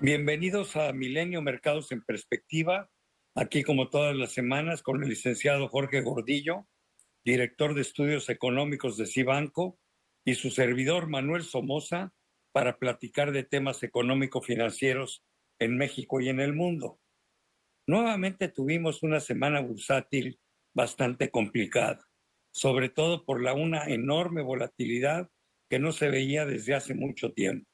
Bienvenidos a Milenio Mercados en Perspectiva, aquí como todas las semanas con el licenciado Jorge Gordillo, director de estudios económicos de Cibanco, y su servidor Manuel Somoza, para platicar de temas económico-financieros en México y en el mundo. Nuevamente tuvimos una semana bursátil bastante complicada, sobre todo por una enorme volatilidad que no se veía desde hace mucho tiempo.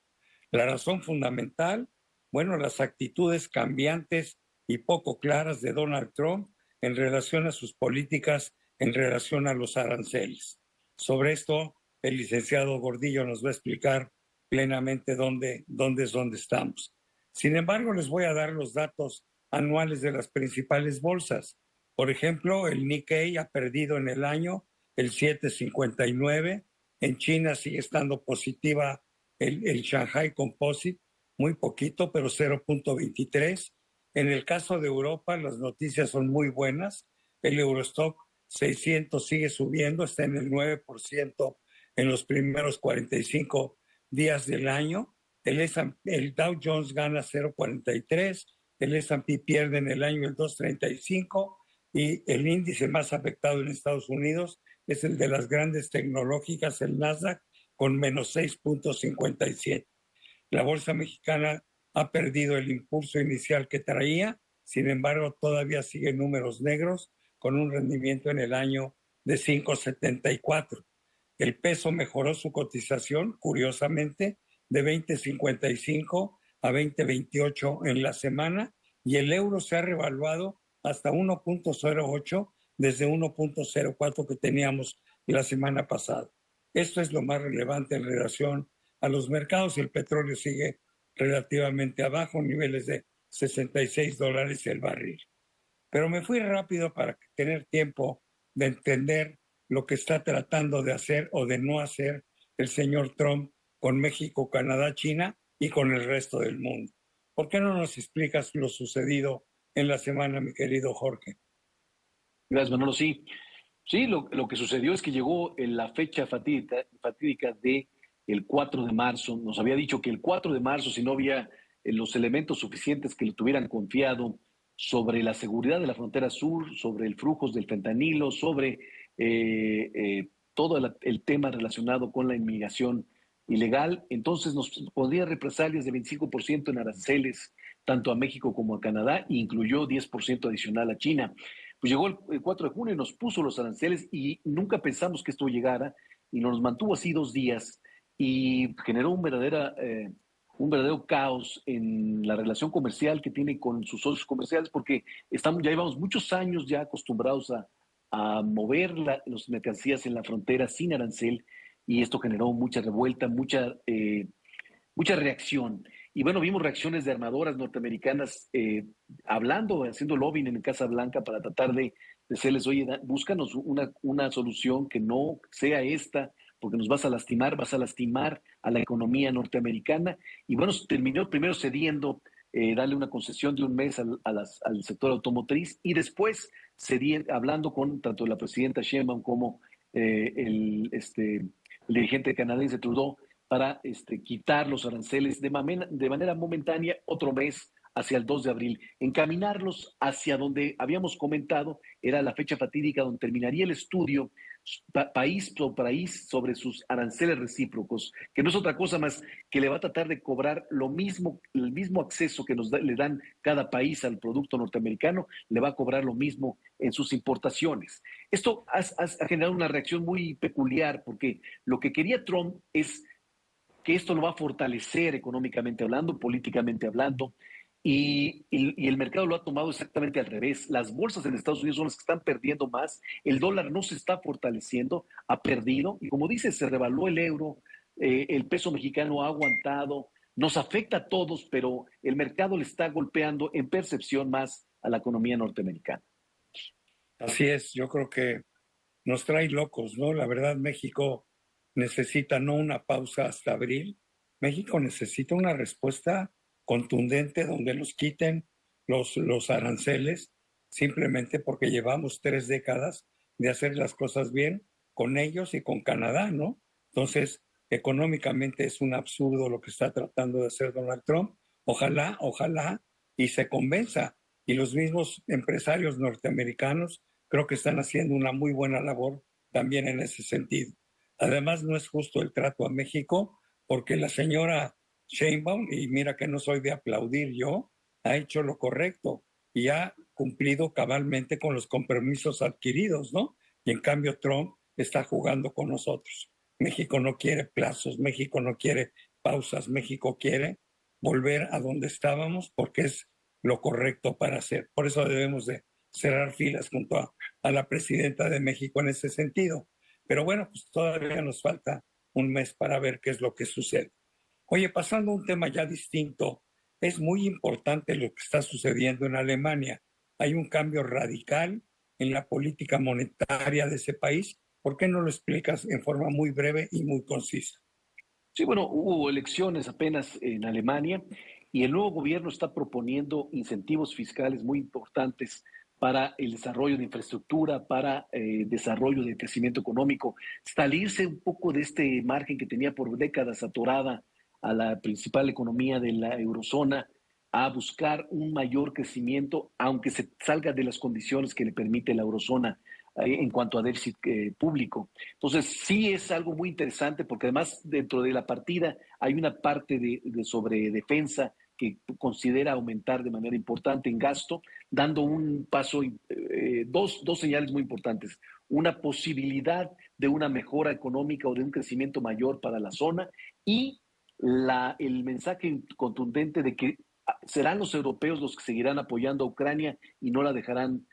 La razón fundamental, bueno, las actitudes cambiantes y poco claras de Donald Trump en relación a sus políticas, en relación a los aranceles. Sobre esto, el licenciado Gordillo nos va a explicar plenamente dónde estamos. Sin embargo, les voy a dar los datos anuales de las principales bolsas. Por ejemplo, el Nikkei ha perdido en el año el 7,59. En China sigue estando positiva el Shanghai Composite, muy poquito, pero 0,23. En el caso de Europa, las noticias son muy buenas. El Eurostock 600 sigue subiendo, está en el 9% en los primeros 45 días del año. El Dow Jones gana 0,43, el S&P pierde en el año el 2,35 y el índice más afectado en Estados Unidos es el de las grandes tecnológicas, el Nasdaq, con menos 6,57. La bolsa mexicana ha perdido el impulso inicial que traía, sin embargo, todavía sigue en números negros, con un rendimiento en el año de 5,74. El peso mejoró su cotización, curiosamente, de 20,55 a 20,28 en la semana, y el euro se ha revaluado hasta 1,08 desde 1,04 que teníamos la semana pasada. Esto es lo más relevante en relación a los mercados. El petróleo sigue relativamente abajo, niveles de $66 el barril. Pero me fui rápido para tener tiempo de entender lo que está tratando de hacer o de no hacer el señor Trump con México, Canadá, China y con el resto del mundo. ¿Por qué no nos explicas lo sucedido en la semana, mi querido Jorge? Gracias, Manolo. Sí, sí, lo que sucedió es que llegó en la fecha fatídica de el 4 de marzo. Nos había dicho que el 4 de marzo, si no había los elementos suficientes que le tuvieran confiado sobre la seguridad de la frontera sur, sobre el flujo del fentanilo, sobre todo el tema relacionado con la inmigración ilegal, entonces nos pondría represalias de 25% en aranceles, tanto a México como a Canadá, e incluyó 10% adicional a China. Pues llegó el 4 de junio y nos puso los aranceles y nunca pensamos que esto llegara y nos mantuvo así 2 días y generó un verdadero caos en la relación comercial que tiene con sus socios comerciales porque ya llevamos muchos años ya acostumbrados a mover las mercancías en la frontera sin arancel y esto generó mucha revuelta, mucha reacción. Y bueno, vimos reacciones de armadoras norteamericanas haciendo lobbying en Casa Blanca para tratar de decirles, oye, búscanos una solución que no sea esta, porque nos vas a lastimar a la economía norteamericana. Y bueno, terminó primero cediendo, darle una concesión de un mes al sector automotriz y después hablando con tanto la presidenta Sheinbaum como el dirigente canadiense Trudeau, para quitar los aranceles de manera momentánea otro mes hacia el 2 de abril, encaminarlos hacia donde habíamos comentado, era la fecha fatídica donde terminaría el estudio país por país sobre sus aranceles recíprocos, que no es otra cosa más que le va a tratar de cobrar lo mismo, el mismo acceso que le dan cada país al producto norteamericano, le va a cobrar lo mismo en sus importaciones. Esto ha generado una reacción muy peculiar porque lo que quería Trump es que esto lo va a fortalecer económicamente hablando, políticamente hablando, y el mercado lo ha tomado exactamente al revés. Las bolsas en Estados Unidos son las que están perdiendo más, el dólar no se está fortaleciendo, ha perdido, y como dice, se revaluó el euro, el peso mexicano ha aguantado, nos afecta a todos, pero el mercado le está golpeando en percepción más a la economía norteamericana. Así es, yo creo que nos trae locos, ¿no? La verdad, México necesita no una pausa hasta abril, México necesita una respuesta contundente donde nos quiten los aranceles, simplemente porque llevamos 3 décadas de hacer las cosas bien con ellos y con Canadá, ¿no? Entonces, económicamente es un absurdo lo que está tratando de hacer Donald Trump. Ojalá y se convenza. Y los mismos empresarios norteamericanos creo que están haciendo una muy buena labor también en ese sentido. Además, no es justo el trato a México porque la señora Sheinbaum, y mira que no soy de aplaudir yo, ha hecho lo correcto y ha cumplido cabalmente con los compromisos adquiridos, ¿no? Y en cambio Trump está jugando con nosotros. México no quiere plazos, México no quiere pausas, México quiere volver a donde estábamos porque es lo correcto para hacer. Por eso debemos de cerrar filas junto a la presidenta de México en ese sentido. Pero bueno, pues todavía nos falta un mes para ver qué es lo que sucede. Oye, pasando a un tema ya distinto, es muy importante lo que está sucediendo en Alemania. Hay un cambio radical en la política monetaria de ese país. ¿Por qué no lo explicas en forma muy breve y muy concisa? Sí, bueno, hubo elecciones apenas en Alemania y el nuevo gobierno está proponiendo incentivos fiscales muy importantes para el desarrollo de infraestructura, para desarrollo de crecimiento económico, salirse un poco de este margen que tenía por décadas atorada a la principal economía de la eurozona, a buscar un mayor crecimiento, aunque se salga de las condiciones que le permite la eurozona en cuanto a déficit público. Entonces, sí es algo muy interesante porque además dentro de la partida hay una parte sobre defensa que considera aumentar de manera importante en gasto, dando un paso, dos señales muy importantes. Una posibilidad de una mejora económica o de un crecimiento mayor para la zona y el mensaje contundente de que serán los europeos los que seguirán apoyando a Ucrania y no la dejarán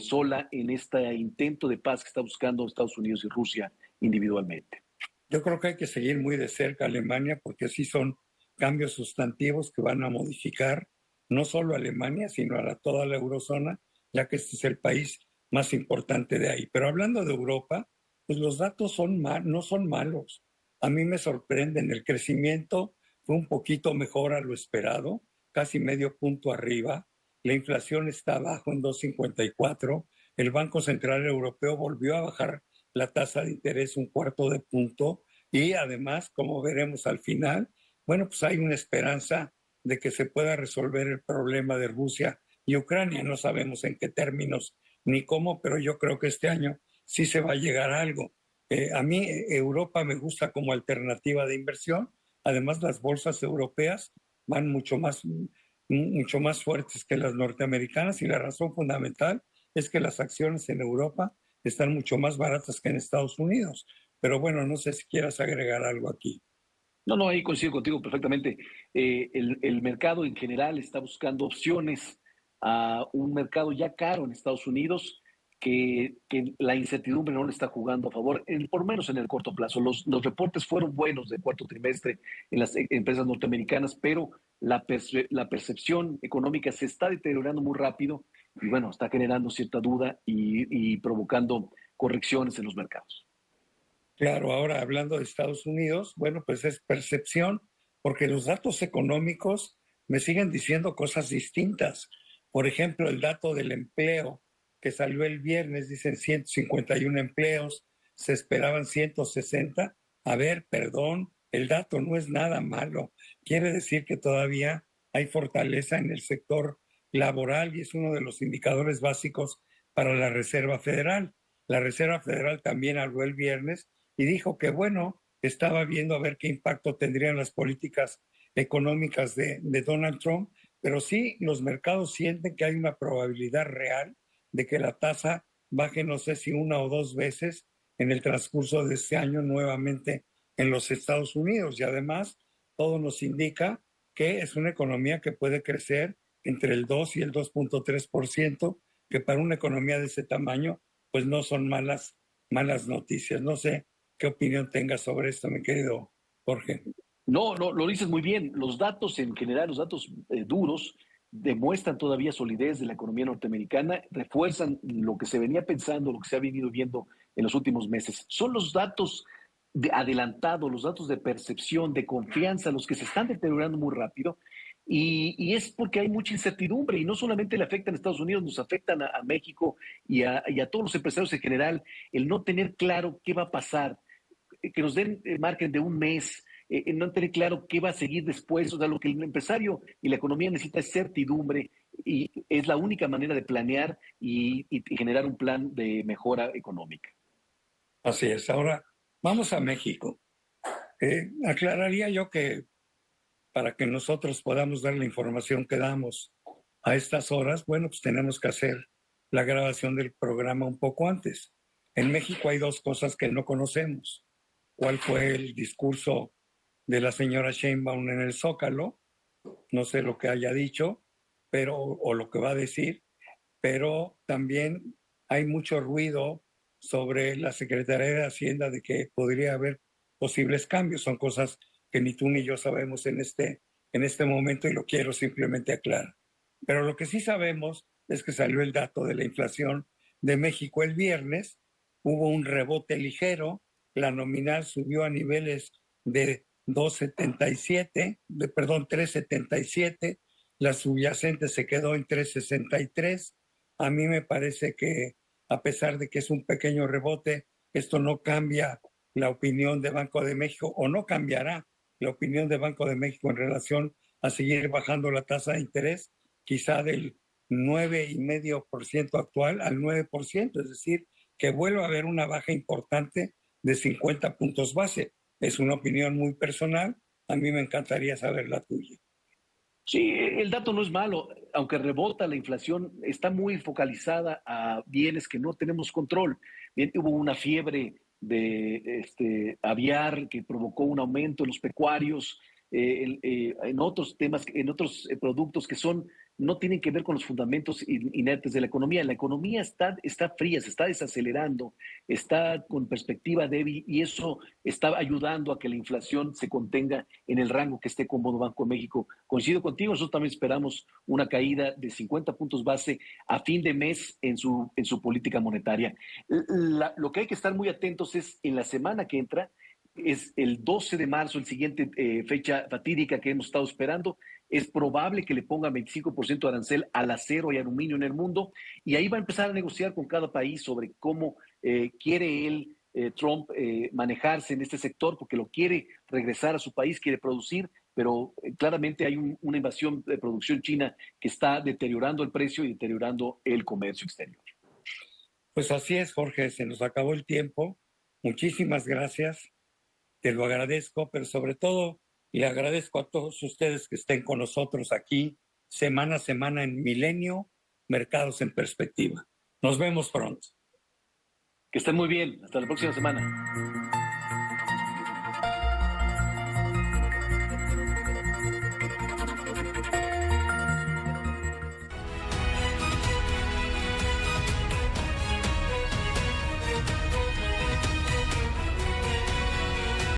sola en este intento de paz que está buscando Estados Unidos y Rusia individualmente. Yo creo que hay que seguir muy de cerca a Alemania porque sí son cambios sustantivos que van a modificar no solo a Alemania, sino a toda la eurozona, ya que este es el país más importante de ahí. Pero hablando de Europa, pues los datos no son malos. A mí me sorprenden. El crecimiento fue un poquito mejor a lo esperado, casi medio punto arriba. La inflación está abajo en 2,54. El Banco Central Europeo volvió a bajar la tasa de interés un cuarto de punto y además, como veremos al final, bueno, pues hay una esperanza de que se pueda resolver el problema de Rusia y Ucrania. No sabemos en qué términos ni cómo, pero yo creo que este año sí se va a llegar a algo. A mí Europa me gusta como alternativa de inversión. Además, las bolsas europeas van mucho más fuertes que las norteamericanas y la razón fundamental es que las acciones en Europa están mucho más baratas que en Estados Unidos. Pero bueno, no sé si quieras agregar algo aquí. No, ahí coincido contigo perfectamente. El mercado en general está buscando opciones a un mercado ya caro en Estados Unidos que la incertidumbre no le está jugando a favor, por lo menos en el corto plazo. Los reportes fueron buenos de cuarto trimestre en las empresas norteamericanas, pero la percepción económica se está deteriorando muy rápido y bueno, está generando cierta duda y provocando correcciones en los mercados. Claro, ahora hablando de Estados Unidos, bueno, pues es percepción, porque los datos económicos me siguen diciendo cosas distintas. Por ejemplo, el dato del empleo que salió el viernes, dicen 151 empleos, se esperaban 160. A ver, perdón, el dato no es nada malo. Quiere decir que todavía hay fortaleza en el sector laboral y es uno de los indicadores básicos para la Reserva Federal. La Reserva Federal también habló el viernes y dijo que, bueno, estaba viendo a ver qué impacto tendrían las políticas económicas de Donald Trump, pero sí los mercados sienten que hay una probabilidad real de que la tasa baje, no sé si una o dos veces en el transcurso de este año nuevamente en los Estados Unidos. Y además, todo nos indica que es una economía que puede crecer entre el 2 y el 2,3%, que para una economía de ese tamaño, pues no son malas noticias. No sé qué opinión tengas sobre esto, mi querido Jorge. No, lo dices muy bien. Los datos en general, los datos duros, demuestran todavía solidez de la economía norteamericana, refuerzan lo que se venía pensando, lo que se ha venido viendo en los últimos meses. Son los datos adelantados, los datos de percepción, de confianza, los que se están deteriorando muy rápido. Y es porque hay mucha incertidumbre y no solamente le afectan a Estados Unidos, nos afectan a México y a todos los empresarios en general, el no tener claro qué va a pasar, que nos den margen de un mes, no tener claro qué va a seguir después. O sea, lo que el empresario y la economía necesita es certidumbre y es la única manera de planear y generar un plan de mejora económica. Así es. Ahora, vamos a México. Aclararía yo que para que nosotros podamos dar la información que damos a estas horas, bueno, pues tenemos que hacer la grabación del programa un poco antes. En México hay dos cosas que no conocemos. ¿Cuál fue el discurso de la señora Sheinbaum en el Zócalo? No sé lo que haya dicho, pero o lo que va a decir, pero también hay mucho ruido sobre la Secretaría de Hacienda de que podría haber posibles cambios. Son cosas que ni tú ni yo sabemos en este momento y lo quiero simplemente aclarar. Pero lo que sí sabemos es que salió el dato de la inflación de México el viernes, hubo un rebote ligero, la nominal subió a niveles de 2.77, perdón, 3.77, la subyacente se quedó en 3.63. A mí me parece que a pesar de que es un pequeño rebote, esto no cambia la opinión de Banco de México o no cambiará la opinión de Banco de México en relación a seguir bajando la tasa de interés, quizá del 9,5% actual al 9%, es decir, que vuelva a haber una baja importante de 50 puntos base. Es una opinión muy personal, a mí me encantaría saber la tuya. Sí, el dato no es malo, aunque rebota la inflación, está muy focalizada a bienes que no tenemos control. Bien, hubo una fiebre de aviar que provocó un aumento en los pecuarios, en otros temas, en otros productos que no tienen que ver con los fundamentos inertes de la economía. La economía está fría, se está desacelerando, está con perspectiva débil y eso está ayudando a que la inflación se contenga en el rango que esté cómodo Banco de México. Coincido contigo, nosotros también esperamos una caída de 50 puntos base a fin de mes en su política monetaria. Lo que hay que estar muy atentos es en la semana que entra, es el 12 de marzo, el siguiente fecha fatídica que hemos estado esperando. Es probable que le ponga 25% de arancel al acero y aluminio en el mundo y ahí va a empezar a negociar con cada país sobre cómo quiere él, Trump, manejarse en este sector porque lo quiere regresar a su país, quiere producir, pero claramente hay una invasión de producción china que está deteriorando el precio y deteriorando el comercio exterior. Pues así es, Jorge, se nos acabó el tiempo. Muchísimas gracias, te lo agradezco, pero sobre todo le agradezco a todos ustedes que estén con nosotros aquí semana a semana en Milenio, Mercados en Perspectiva. Nos vemos pronto. Que estén muy bien. Hasta la próxima semana.